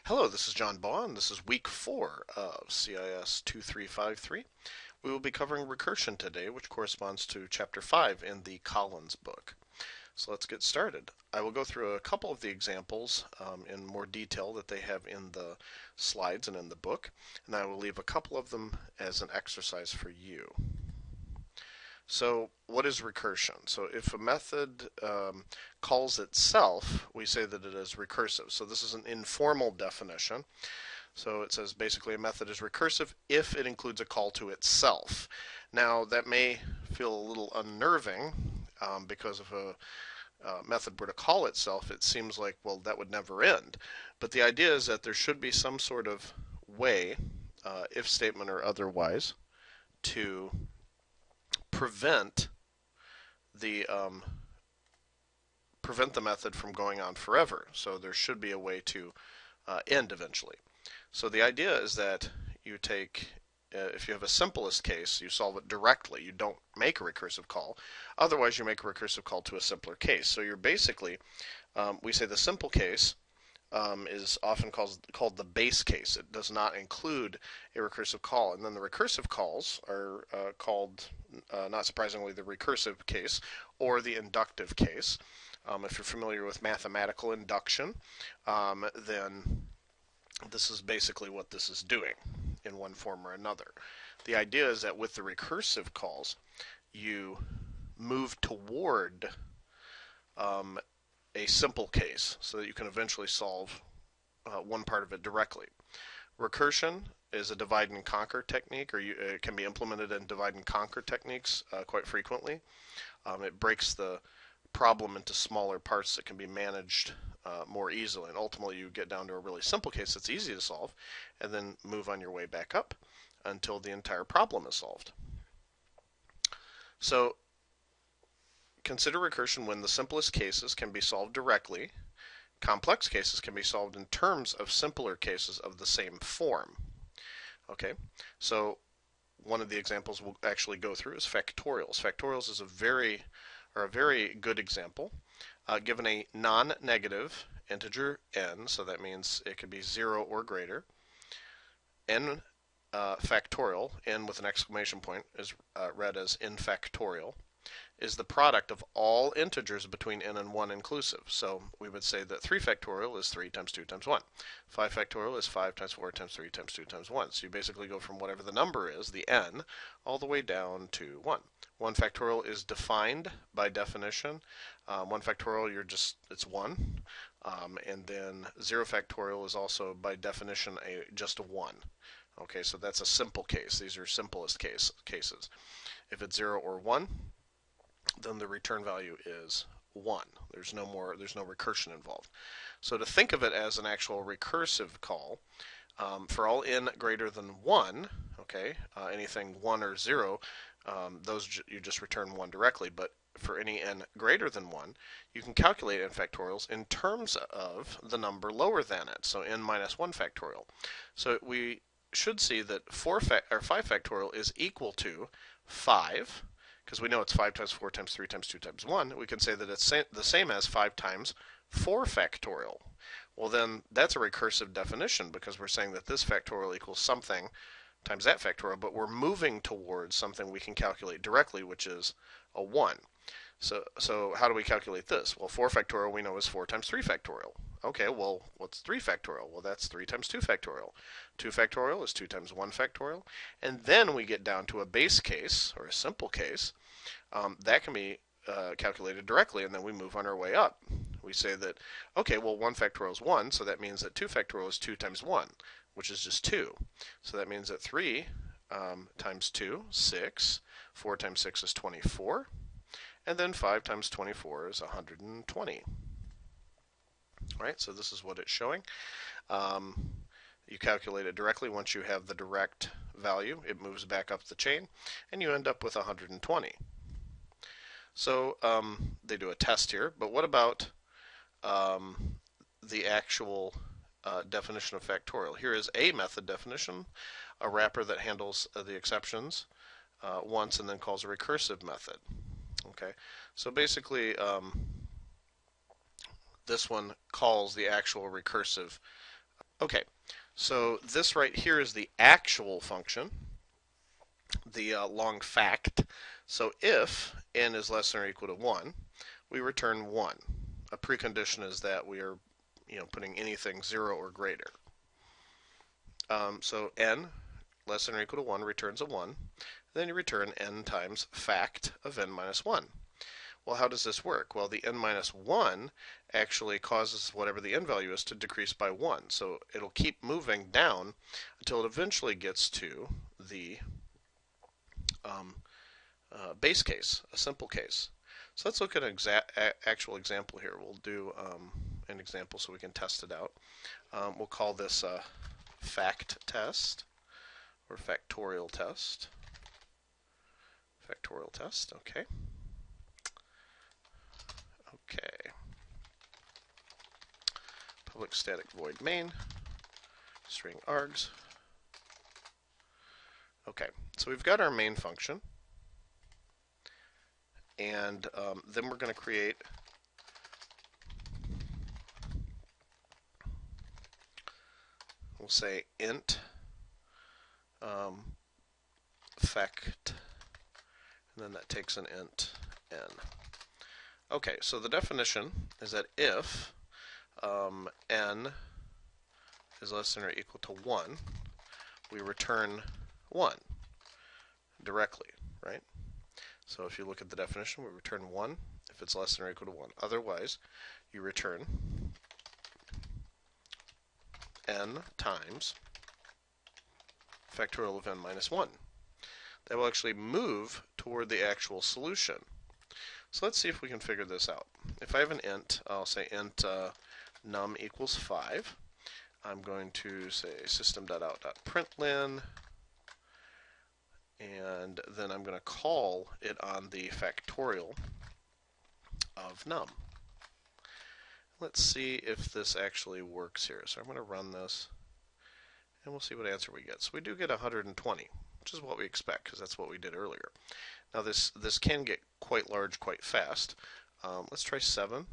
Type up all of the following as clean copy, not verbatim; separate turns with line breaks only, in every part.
Hello, this is John Baugh, and this is week 4 of CIS 2353. We will be covering recursion today, which corresponds to chapter 5 in the Collins book. So let's get started. I will go through a couple of the examples in more detail that they have in the slides and in the book, and I will leave a couple of them as an exercise for you. So what is recursion? So if a method calls itself, we say that it is recursive. So this is an informal definition. So it says basically a method is recursive if it includes a call to itself. Now that may feel a little unnerving because if a method were to call itself, it seems like, well, that would never end. But the idea is that there should be some sort of way, if statement or otherwise, to prevent the method from going on forever. So there should be a way to end eventually. So the idea is that you take, if you have a simplest case, you solve it directly. You don't make a recursive call. Otherwise, you make a recursive call to a simpler case. So you're basically, we say the simple case is often called the base case. It does not include a recursive call. And then the recursive calls are called, not surprisingly, the recursive case or the inductive case. If you're familiar with mathematical induction, then this is basically what this is doing in one form or another. The idea is that with the recursive calls, you move toward a simple case so that you can eventually solve one part of it directly. Recursion is a divide and conquer technique, or it can be implemented in divide and conquer techniques quite frequently. It breaks the problem into smaller parts that can be managed more easily, and ultimately you get down to a really simple case that's easy to solve, and then move on your way back up until the entire problem is solved. So consider recursion when the simplest cases can be solved directly. Complex cases can be solved in terms of simpler cases of the same form. Okay, so one of the examples we'll actually go through is factorials. Factorials is a very good example. Given a non-negative integer n, so that means it could be 0 or greater, n factorial, n with an exclamation point is read as n factorial, is the product of all integers between n and 1 inclusive. So we would say that 3 factorial is 3 times 2 times 1. 5 factorial is 5 times 4 times 3 times 2 times 1. So you basically go from whatever the number is, the n, all the way down to 1. 1 factorial is defined by definition. 1 factorial, it's 1. And then 0 factorial is also by definition just a 1. Okay, so that's a simple case. These are simplest cases. If it's 0 or 1, then the return value is 1. There's no recursion involved. So to think of it as an actual recursive call, for all n greater than 1, okay, anything 1 or 0, those you just return 1 directly, but for any n greater than 1, you can calculate n factorials in terms of the number lower than it, so n minus 1 factorial. So we should see that 5 factorial is equal to 5, because we know it's 5 times 4 times 3 times 2 times 1. We can say that it's the same as 5 times 4 factorial. Well, then that's a recursive definition, because we're saying that this factorial equals something times that factorial, but we're moving towards something we can calculate directly, which is a 1. So how do we calculate this? Well, 4 factorial we know is 4 times 3 factorial. Okay, well, what's 3 factorial? Well, that's 3 times 2 factorial. 2 factorial is 2 times 1 factorial. And then we get down to a base case, or a simple case, that can be calculated directly, and then we move on our way up. We say that, okay, well, 1 factorial is 1, so that means that 2 factorial is 2 times 1, which is just 2. So that means that 3 times 2, 6. 4 times 6 is 24. And then 5 times 24 is 120. All right, so this is what it's showing. You calculate it directly. Once you have the direct value, it moves back up the chain, and you end up with 120. So they do a test here, but what about the actual definition of factorial? Here is a method definition, a wrapper that handles the exceptions once and then calls a recursive method. Okay, so basically this one calls the actual recursive Okay, so this right here is the actual function, the long fact. So if n is less than or equal to 1, we return 1. A precondition is that we are putting anything 0 or greater. So n less than or equal to 1 returns a 1. Then you return n times fact of n minus 1. Well, how does this work? Well, the n minus 1 actually causes whatever the n value is to decrease by 1. So it'll keep moving down until it eventually gets to the base case, a simple case. So let's look at an actual example here. We'll do an example so we can test it out. We'll call this a fact test or factorial test. Factorial test, okay. Okay. Public static void main, string args. Okay, so we've got our main function, and then we're going to create we'll say int fact, and then that takes an int n. Okay, so the definition is that if n is less than or equal to 1, we return 1 directly, right? So if you look at the definition, we return 1 if it's less than or equal to 1. Otherwise, you return n times factorial of n minus 1. That will actually move toward the actual solution. So let's see if we can figure this out. If I have an int, I'll say int num equals 5. I'm going to say system.out.println, and then I'm going to call it on the factorial of num. Let's see if this actually works here. So I'm going to run this, and we'll see what answer we get. So we do get 120, which is what we expect, because that's what we did earlier. Now this can get quite large quite fast. Let's try 7.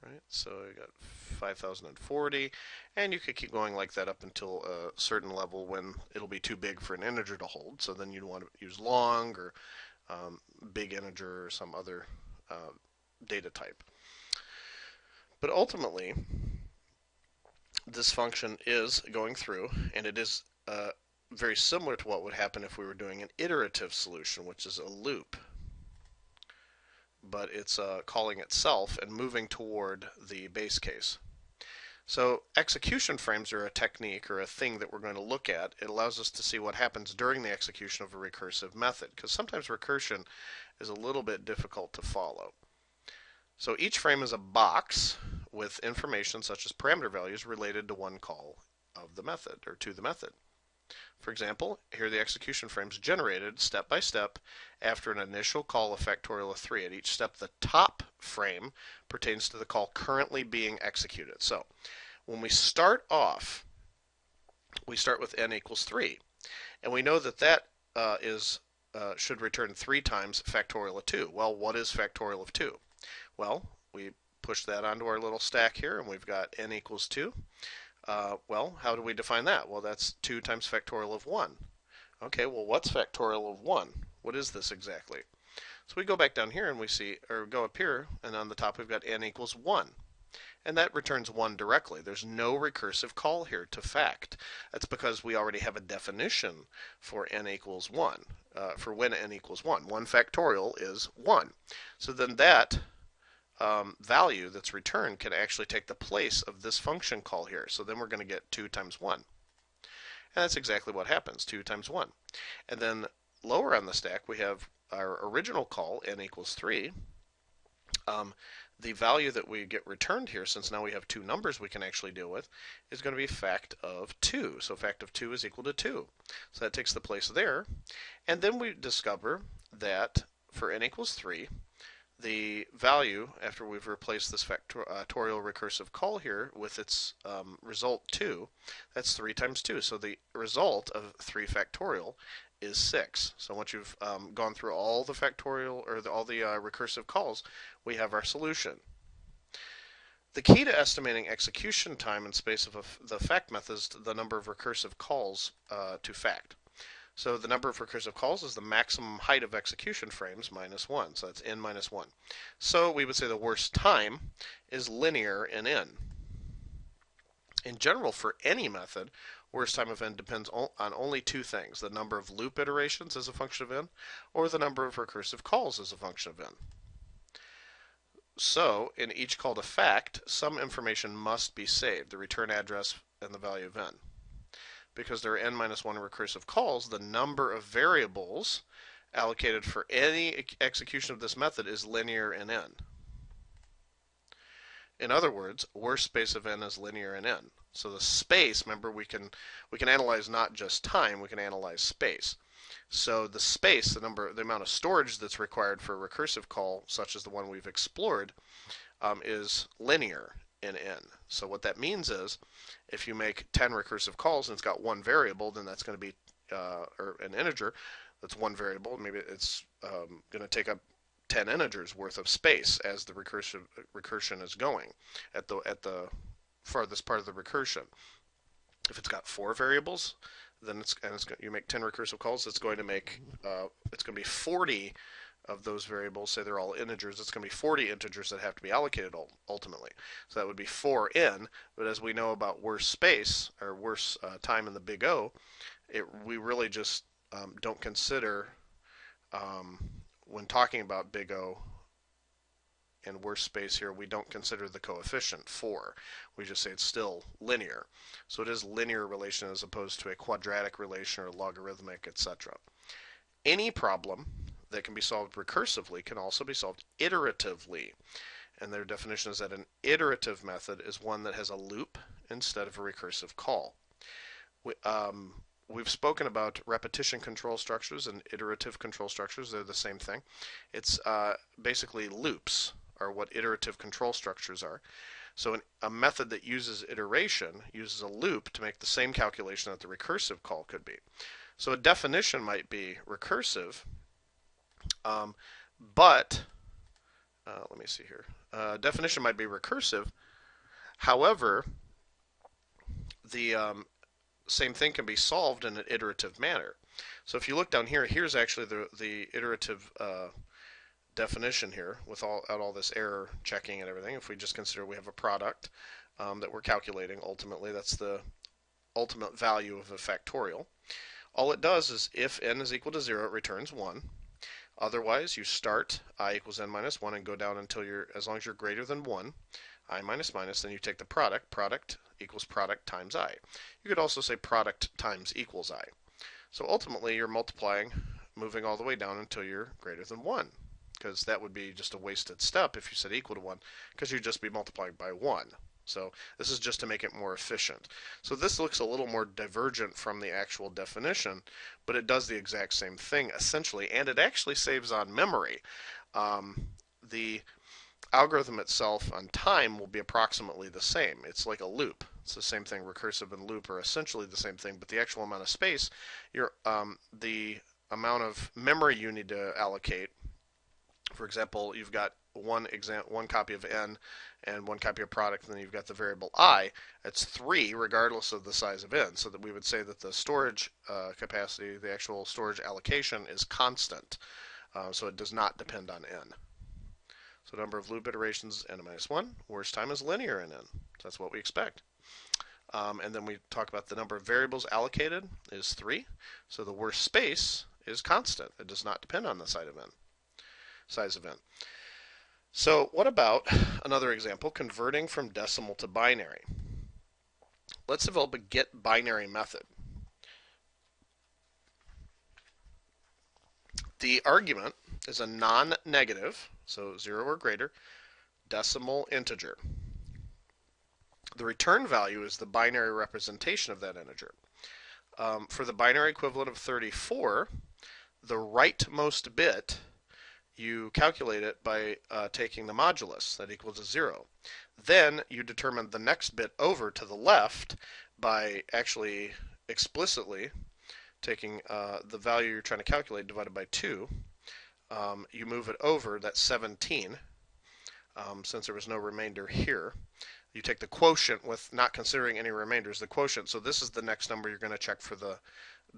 Right, so we got 5,040, and you could keep going like that up until a certain level when it'll be too big for an integer to hold. So then you'd want to use long or big integer or some other data type. But ultimately, this function is going through, and it is very similar to what would happen if we were doing an iterative solution, which is a loop. But it's calling itself and moving toward the base case. So execution frames are a technique or a thing that we're going to look at. It allows us to see what happens during the execution of a recursive method, because sometimes recursion is a little bit difficult to follow. So each frame is a box with information such as parameter values related to one call of the method or to the method. For example, here are the execution frames generated step by step after an initial call of factorial of 3. At each step, the top frame pertains to the call currently being executed. So when we start off, we start with n equals 3. And we know that that should return 3 times factorial of 2. Well, what is factorial of 2? Well, we push that onto our little stack here, and we've got n equals 2. Well, how do we define that? Well, that's 2 times factorial of 1. Okay, well, what's factorial of 1? What is this exactly? So we go back down here and we see, or go up here, and on the top we've got n equals 1. And that returns 1 directly. There's no recursive call here to fact. That's because we already have a definition for n equals 1, for when n equals 1. 1 factorial is 1. So then that value that's returned can actually take the place of this function call here. So then we're going to get 2 times 1. And that's exactly what happens, 2 times 1. And then lower on the stack we have our original call, n equals 3. The value that we get returned here, since now we have 2 numbers we can actually deal with, is going to be fact of 2. So fact of 2 is equal to 2. So that takes the place there. And then we discover that for n equals 3, the value, after we've replaced this factorial recursive call here with its result 2, that's 3 times 2. So the result of 3 factorial is 6. So once you've gone through all the factorial or all the recursive calls, we have our solution. The key to estimating execution time in space of the fact method is the number of recursive calls to fact. So the number of recursive calls is the maximum height of execution frames minus 1. So that's n minus 1. So we would say the worst time is linear in n. In general, for any method, worst time of n depends on only two things: the number of loop iterations as a function of n, or the number of recursive calls as a function of n. So, in each call to fact, some information must be saved, the return address and the value of n. Because there are n minus 1 recursive calls, the number of variables allocated for any execution of this method is linear in n. In other words, worst space of n is linear in n. So the space, remember, we can analyze not just time, we can analyze space. So the space, the amount of storage that's required for a recursive call, such as the one we've explored, is linear in n. So what that means is, if you make 10 recursive calls and it's got one variable, then that's going to be or an integer that's one variable. Maybe it's going to take up 10 integers worth of space as the recursion is going at the farthest part of the recursion. If it's got 4 variables, then you make 10 recursive calls. It's going to make it's going to be 40 of those variables. Say they're all integers. It's going to be 40 integers that have to be allocated ultimately. So that would be 4n. But as we know about worst space or worst time in the big O, we really just don't consider when talking about big O and worst space here, we don't consider the coefficient 4. We just say it's still linear. So it is linear relation as opposed to a quadratic relation or logarithmic, etc. Any problem that can be solved recursively can also be solved iteratively. And their definition is that an iterative method is one that has a loop instead of a recursive call. We've spoken about repetition control structures and iterative control structures. They're the same thing. It's basically loops are what iterative control structures are. So a method that uses iteration uses a loop to make the same calculation that the recursive call could be. So a definition might be recursive, but let me see here. Definition might be recursive. However, the same thing can be solved in an iterative manner. So if you look down here, here's actually the iterative definition here without all this error checking and everything. If we just consider we have a product that we're calculating ultimately, that's the ultimate value of a factorial. All it does is if n is equal to 0, it returns 1. Otherwise, you start I equals n minus 1 and go down until as long as you're greater than 1, I minus minus, then you take the product equals product times I. You could also say product times equals I. So ultimately, you're multiplying, moving all the way down until you're greater than 1. Because that would be just a wasted step if you said equal to 1, because you'd just be multiplying by 1. So this is just to make it more efficient. So this looks a little more divergent from the actual definition, but it does the exact same thing essentially, and it actually saves on memory. The algorithm itself on time will be approximately the same. It's like a loop. It's the same thing. Recursive and loop are essentially the same thing, but the actual amount of space, the amount of memory you need to allocate. For example, you've got one copy of n and one copy of product, and then you've got the variable I. It's 3 regardless of the size of n, so that we would say that the storage capacity, the actual storage allocation, is constant. So it does not depend on n. So number of loop iterations, n minus 1. Worst time is linear in n. So that's what we expect. And then we talk about the number of variables allocated is 3. So the worst space is constant. It does not depend on the size of n. So what about another example, converting from decimal to binary? Let's develop a get binary method. The argument is a non-negative, so 0 or greater, decimal integer. The return value is the binary representation of that integer. For the binary equivalent of 34, the rightmost bit, you calculate it by taking the modulus, that equals 0. Then you determine the next bit over to the left by actually explicitly taking the value you're trying to calculate divided by 2. You move it over, that's 17. since there was no remainder here. You take the quotient with not considering any remainders, the quotient. So this is the next number you're going to check for the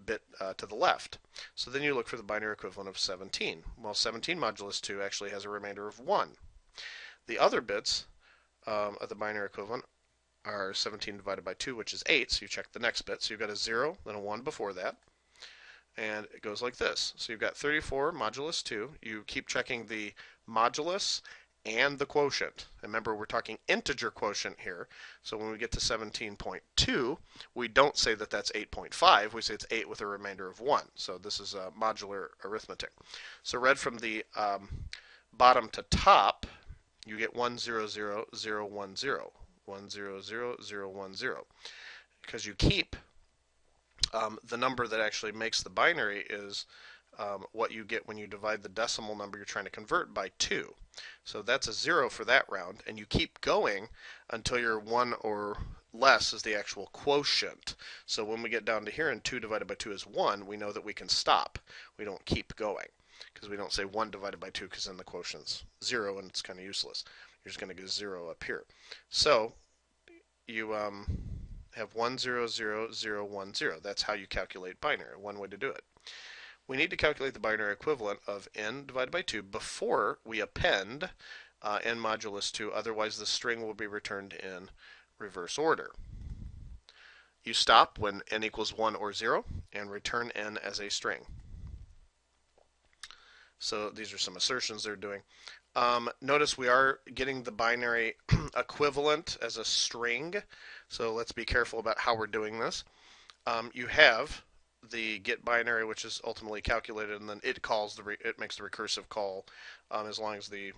bit to the left. So then you look for the binary equivalent of 17. Well, 17 modulus 2 actually has a remainder of 1. The other bits of the binary equivalent are 17 divided by 2, which is 8. So you check the next bit. So you've got a 0, then a 1 before that. And it goes like this. So you've got 34 modulus 2. You keep checking the modulus and the quotient. Remember, we're talking integer quotient here. So when we get to 17.2, we don't say that that's 8.5. We say it's 8 with a remainder of 1. So this is modular arithmetic. So read from the bottom to top, you get 100,010. 100,010. Because you keep the number that actually makes the binary is what you get when you divide the decimal number you're trying to convert by 2. So that's a 0 for that round, and you keep going until your 1 or less is the actual quotient. So when we get down to here and 2 divided by 2 is 1, we know that we can stop. We don't keep going because we don't say 1 divided by 2 because then the quotient's 0 and it's kind of useless. You're just going to get 0 up here. So you have 100,010. That's how you calculate binary, one way to do it. We need to calculate the binary equivalent of n divided by 2 before we append n modulus 2, otherwise the string will be returned in reverse order. You stop when n equals 1 or 0 and return n as a string. So these are some assertions they're doing. Notice we are getting the binary equivalent as a string, so let's be careful about how we're doing this. You have the get binary, which is ultimately calculated, and then it makes the recursive call as long as the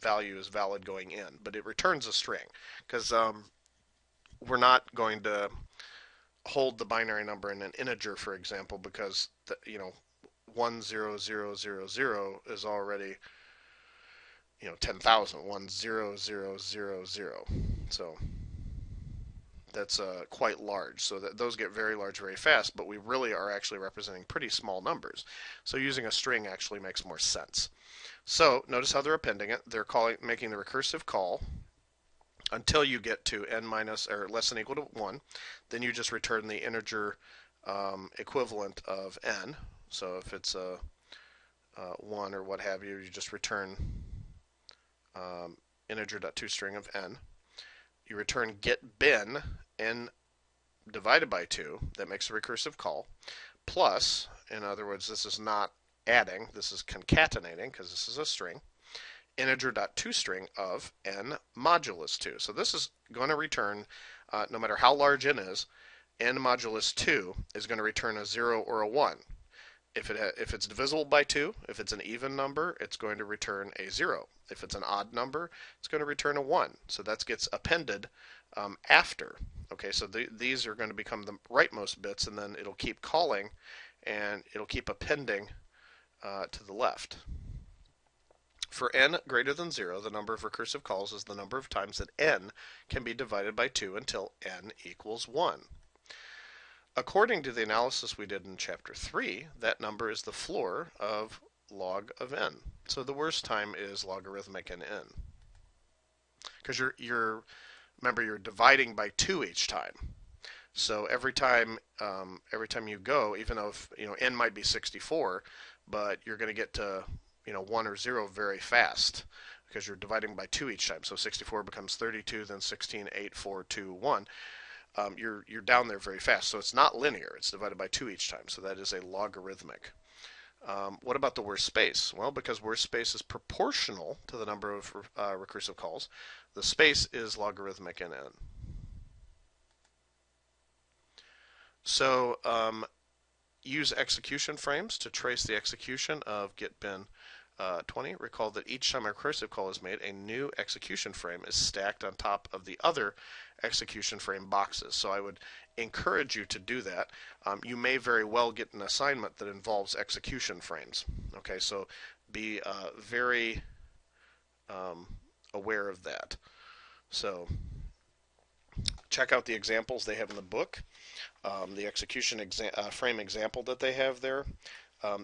value is valid going in. But it returns a string because we're not going to hold the binary number in an integer, for example, because 100,000 is already 10,000. 100,000. So that's quite large. So those get very large very fast, but we really are actually representing pretty small numbers. So using a string actually makes more sense. So notice how they're appending it. They're making the recursive call until you get to n minus or less than or equal to 1. Then you just return the integer equivalent of n. So if it's a 1 or what have you, you just return integer.toString of n. You return get bin n divided by 2. That makes a recursive call. Plus, in other words, this is not adding, this is concatenating because this is a string. Integer.toString of n modulus 2. So this is going to return, no matter how large n is, n modulus 2 is going to return a 0 or a 1. If it's divisible by 2, if it's an even number, it's going to return a 0. If it's an odd number, it's going to return a 1. So that gets appended after. Okay, so these are going to become the rightmost bits, and then it'll keep calling, and it'll keep appending to the left. For n greater than 0, the number of recursive calls is the number of times that n can be divided by 2 until n equals 1. According to the analysis we did in Chapter 3, that number is the floor of log of n. So the worst time is logarithmic in n. Because remember, you're dividing by 2 each time. So every time you go, even though n might be 64, but you're going to get to 1 or 0 very fast because you're dividing by 2 each time. So 64 becomes 32, then 16, 8, 4, 2, 1. You're down there very fast. So it's not linear. It's divided by 2 each time. So that is a logarithmic. What about the worst space? Well, because worst space is proportional to the number of recursive calls, the space is logarithmic in n. So use execution frames to trace the execution of get bin 20. Recall that each time a recursive call is made, a new execution frame is stacked on top of the other execution frame boxes. So I would encourage you to do that. You may very well get an assignment that involves execution frames. Okay, so be very aware of that. So check out the examples they have in the book. The execution frame example that they have there,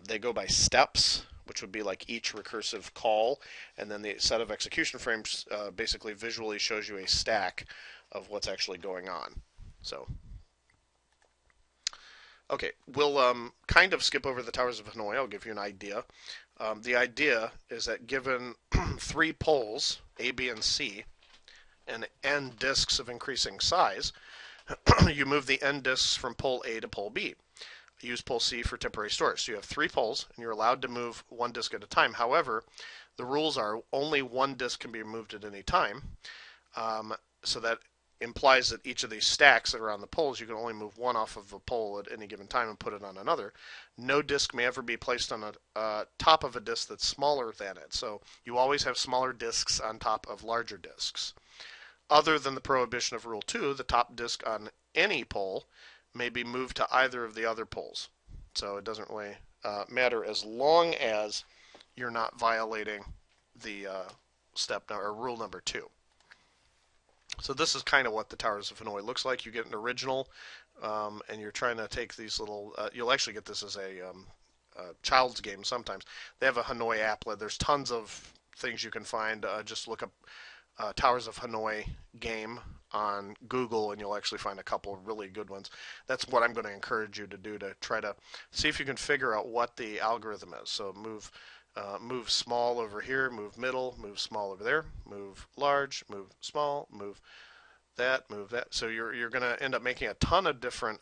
they go by steps, which would be like each recursive call, and then the set of execution frames basically visually shows you a stack of what's actually going on. So, okay, we'll kind of skip over the Towers of Hanoi. I'll give you an idea. The idea is that given three poles, A, B, and C, and n disks of increasing size, you move the n disks from pole A to pole B. Use pole C for temporary storage. So you have three poles, and you're allowed to move one disk at a time. However, the rules are only one disk can be moved at any time. So that implies that each of these stacks that are on the poles, you can only move one off of a pole at any given time and put it on another. No disk may ever be placed on a top of a disk that's smaller than it. So you always have smaller disks on top of larger disks. Other than the prohibition of Rule 2, the top disk on any pole may be moved to either of the other poles. So it doesn't really matter as long as you're not violating the rule number 2. So this is kind of what the Towers of Hanoi looks like. You get an original, and you're trying to take these little. You'll actually get this as a child's game sometimes. They have a Hanoi applet. There's tons of things you can find. Just look up Towers of Hanoi game on Google, and you'll actually find a couple of really good ones. That's what I'm going to encourage you to do, to try to see if you can figure out what the algorithm is. So move small over here, move middle, move small over there, move large, move small, move that, move that. So you're going to end up making a ton of different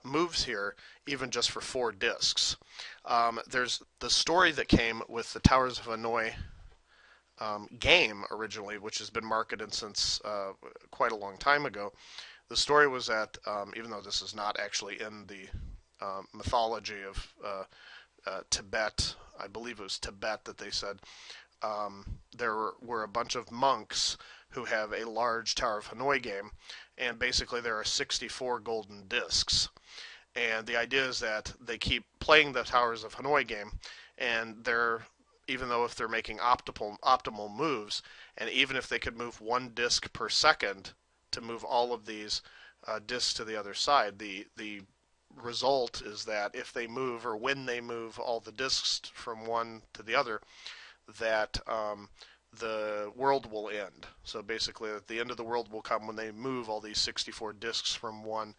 moves here, even just for 4 disks. There's the story that came with the Towers of Hanoi game originally, which has been marketed since quite a long time ago. The story was that, even though this is not actually in the mythology of Tibet, I believe it was Tibet that they said, there were a bunch of monks who have a large Tower of Hanoi game, and basically there are 64 golden discs. And the idea is that they keep playing the Towers of Hanoi game, and even though if they're making optimal moves, and even if they could move 1 disk per second to move all of these disks to the other side, the result is that if they move, or when they move all the disks from one to the other, that the world will end. So basically, the end of the world will come when they move all these 64 disks from one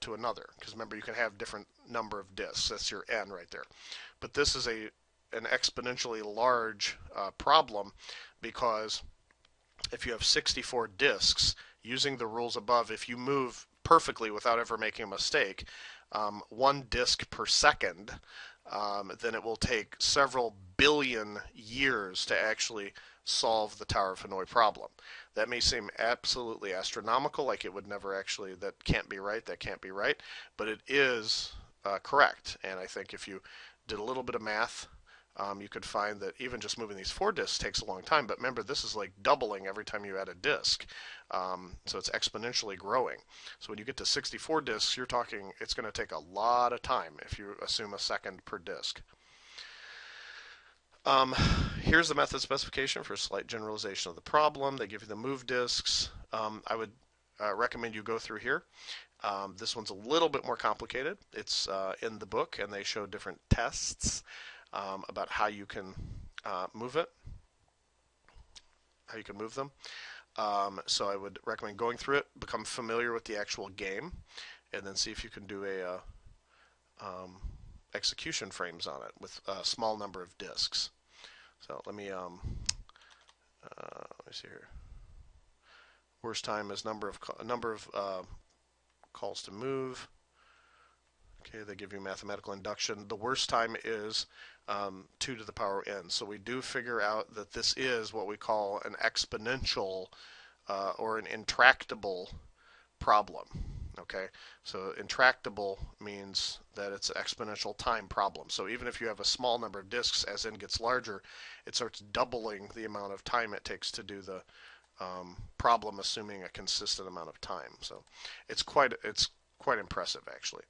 to another. Because remember, you can have different number of disks. That's your n right there. But this is an exponentially large problem, because if you have 64 disks, using the rules above, if you move perfectly without ever making a mistake, 1 disk per second, then it will take several billion years to actually solve the Tower of Hanoi problem. That may seem absolutely astronomical, like it would never actually, that can't be right, but it is correct. And I think if you did a little bit of math, you could find that even just moving these 4 disks takes a long time. But remember, this is like doubling every time you add a disk. So it's exponentially growing. So when you get to 64 disks, you're talking it's going to take a lot of time if you assume a second per disk. Here's the method specification for a slight generalization of the problem. They give you the move disks. I would recommend you go through here. This one's a little bit more complicated. It's in the book, and they show different tests about how you can move it, how you can move them. So I would recommend going through it, become familiar with the actual game, and then see if you can do a execution frames on it with a small number of disks. So let me see here. Worst time is number of calls to move. Okay, they give you mathematical induction. The worst time is 2 to the power n. So we do figure out that this is what we call an exponential or an intractable problem. Okay, so intractable means that it's an exponential time problem. So even if you have a small number of disks, as n gets larger, it starts doubling the amount of time it takes to do the problem, assuming a consistent amount of time. So it's quite impressive, actually.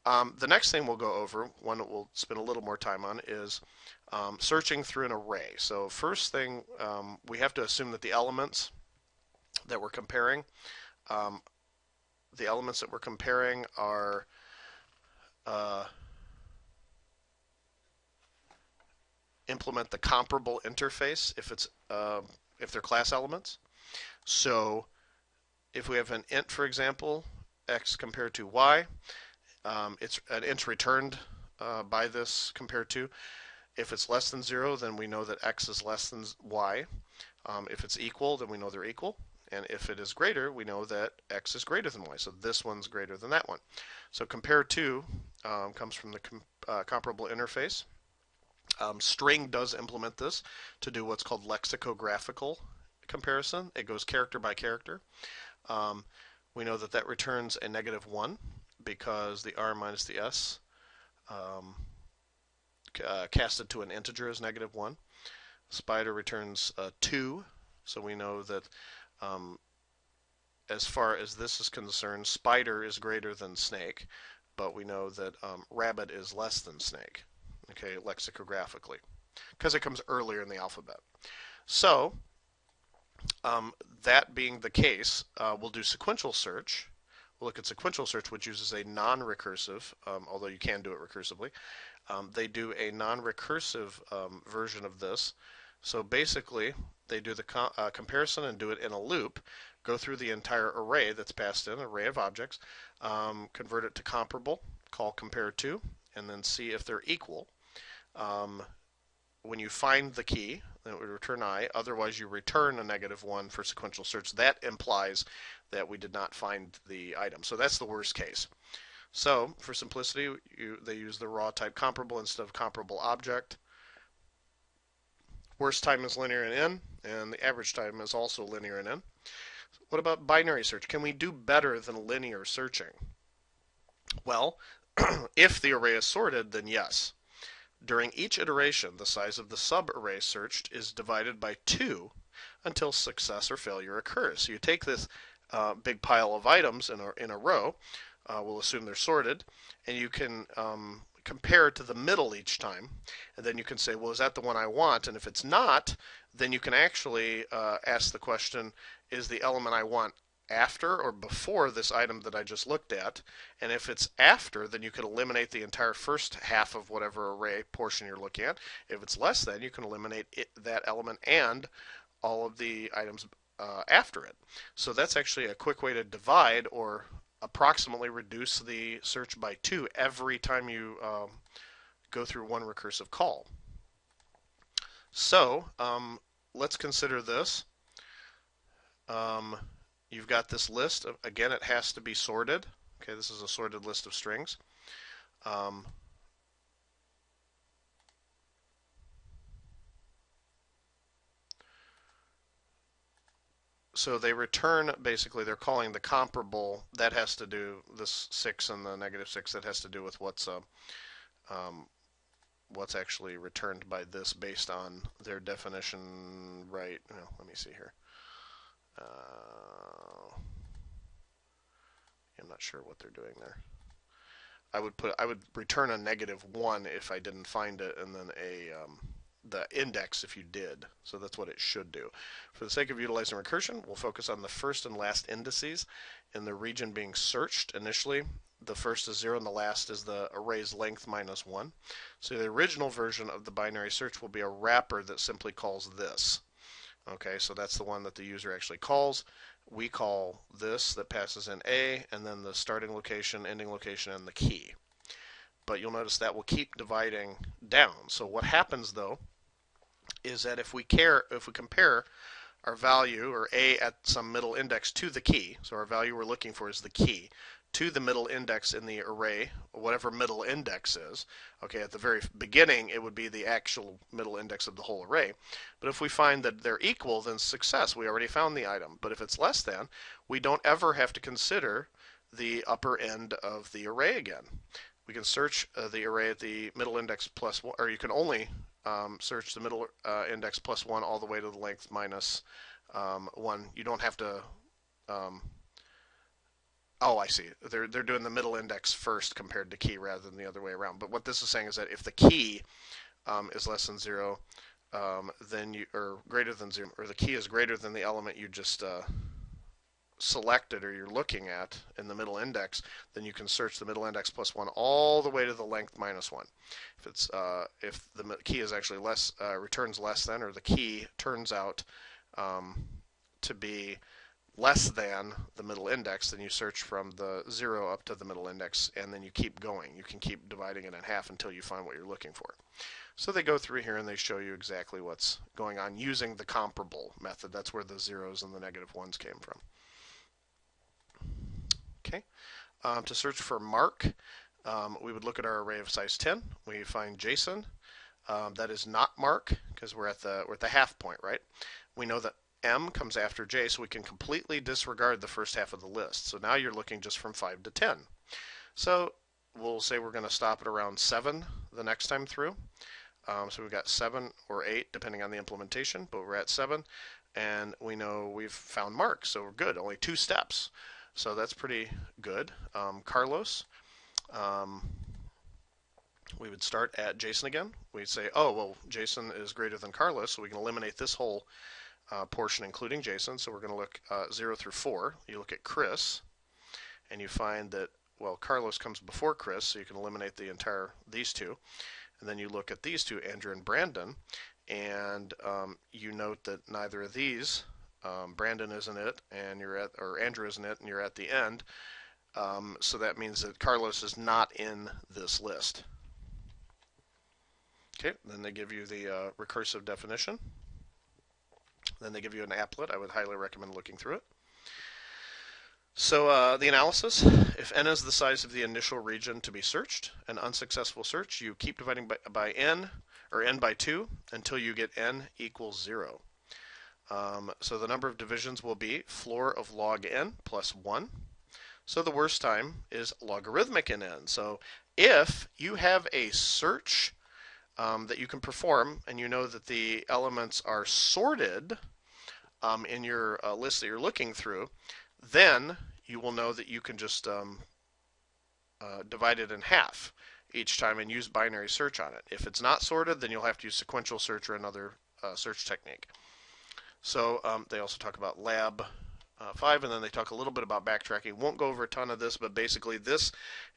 The next thing we'll go over, one that we'll spend a little more time on, is searching through an array. So first thing, we have to assume that the elements that we're comparing, are implement the comparable interface if they're class elements. So if we have an int, for example, x compared to y, it's an int returned by this compared to. If it's less than 0, then we know that x is less than y. If it's equal, then we know they're equal. And if it is greater, we know that x is greater than y. So this one's greater than that one. So compare to comes from the comparable interface. String does implement this to do what's called lexicographical comparison. It goes character by character. We know that that returns a -1 because the r minus the s casted to an integer is -1. Spider returns 2, so we know that as far as this is concerned, spider is greater than snake, but we know that rabbit is less than snake, okay, lexicographically, because it comes earlier in the alphabet. So that being the case, we'll do sequential search. We'll look at sequential search, which uses a non-recursive, although you can do it recursively. They do a non-recursive version of this. So basically, they do the comparison and do it in a loop, go through the entire array that's passed in, array of objects, convert it to comparable, call compare to, and then see if they're equal. When you find the key, then it would return I. Otherwise, you return a -1 for sequential search. That implies that we did not find the item. So that's the worst case. So for simplicity, they use the raw type comparable instead of comparable object. Worst time is linear in n, and the average time is also linear in n. What about binary search? Can we do better than linear searching? Well, if the array is sorted, then yes. During each iteration, the size of the subarray searched is divided by 2 until success or failure occurs. So you take this big pile of items in a row, we'll assume they're sorted, and you can compare to the middle each time, and then you can say, well, is that the one I want? And if it's not, then you can actually ask the question, is the element I want after or before this item that I just looked at? And if it's after, then you can eliminate the entire first half of whatever array portion you're looking at. If it's less than, you can eliminate that element and all of the items after it. So that's actually a quick way to divide or approximately reduce the search by 2 every time you go through one recursive call. So let's consider this. You've got this list. Again, it has to be sorted. Okay, this is a sorted list of strings. So they return, basically, they're calling the comparable. That has to do, this 6 and the -6, that has to do with what's actually returned by this based on their definition, right? No, let me see here. I'm not sure what they're doing there. I would return a -1 if I didn't find it, and then the index if you did. So that's what it should do. For the sake of utilizing recursion, we'll focus on the first and last indices in the region being searched. Initially, the first is 0 and the last is the array's length -1. So the original version of the binary search will be a wrapper that simply calls this. Okay, so that's the one that the user actually calls. We call this that passes in A, and then the starting location, ending location, and the key. But you'll notice that will keep dividing down. So what happens though is that if we compare our value, or A at some middle index, to the key, so our value we're looking for is the key, to the middle index in the array, whatever middle index is. Okay, at the very beginning it would be the actual middle index of the whole array. But if we find that they're equal, then success, we already found the item. But if it's less than, we don't ever have to consider the upper end of the array again. We can search the array at the middle index plus 1, or you can only search the middle index plus 1 all the way to the length -1. You don't have to oh, I see. They're doing the middle index first compared to key rather than the other way around. But what this is saying is that if the key is less than 0, then or greater than 0, or the key is greater than the element you just selected or you're looking at in the middle index, then you can search the middle index plus 1 all the way to the length minus 1. If the key is actually returns less than, or the key turns out to be less than the middle index, then you search from the 0 up to the middle index, and then you keep going. You can keep dividing it in half until you find what you're looking for. So they go through here and they show you exactly what's going on using the comparable method. That's where the zeros and the negative ones came from. Okay. To search for mark, we would look at our array of size 10. We find JSON. That is not mark because we're at the half point, right? We know that M comes after J, so we can completely disregard the first half of the list. So now you're looking just from 5 to 10. So we'll say we're going to stop at around 7 the next time through. So we've got 7 or 8 depending on the implementation, but we're at 7, and we know we've found mark, so we're good. Only 2 steps. So that's pretty good. Carlos, we would start at Jason again. We'd say, oh, well, Jason is greater than Carlos, so we can eliminate this whole portion, including Jason. So we're going to look 0 through 4. You look at Chris, and you find that, well, Carlos comes before Chris, so you can eliminate these 2. And then you look at these 2, Andrew and Brandon, and you note that neither of these, Brandon isn't it, and or Andrew isn't it, and you're at the end. So that means that Carlos is not in this list. Okay, then they give you the recursive definition. Then they give you an applet. I would highly recommend looking through it. So the analysis, if n is the size of the initial region to be searched, an unsuccessful search, you keep dividing by n, or n by 2, until you get n equals 0. So the number of divisions will be floor of log n plus 1. So the worst time is logarithmic in n. So if you have a search that you can perform, and you know that the elements are sorted in your list that you're looking through, then you will know that you can just divide it in half each time and use binary search on it. If it's not sorted, then you'll have to use sequential search or another search technique. So they also talk about lab 5, and then they talk a little bit about backtracking. Won't go over a ton of this, but basically this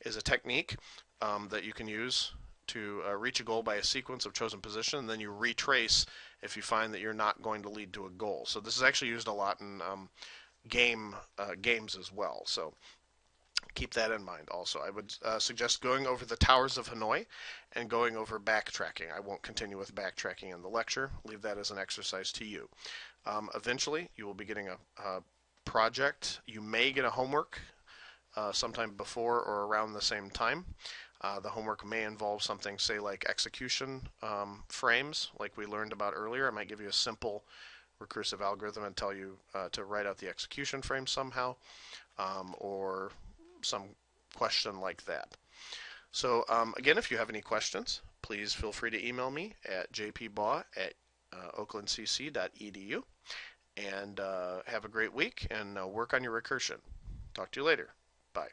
is a technique that you can use to reach a goal by a sequence of chosen position, and then you retrace if you find that you're not going to lead to a goal. So this is actually used a lot in games as well. So keep that in mind also. I would suggest going over the Towers of Hanoi and going over backtracking. I won't continue with backtracking in the lecture. Leave that as an exercise to you. Eventually, you will be getting a project. You may get a homework sometime before or around the same time. The homework may involve something, say, like execution frames, like we learned about earlier. I might give you a simple recursive algorithm and tell you to write out the execution frame somehow, or some question like that. So again, if you have any questions, please feel free to email me at jpbaugh@oaklandcc.edu, and have a great week and work on your recursion. Talk to you later. Bye.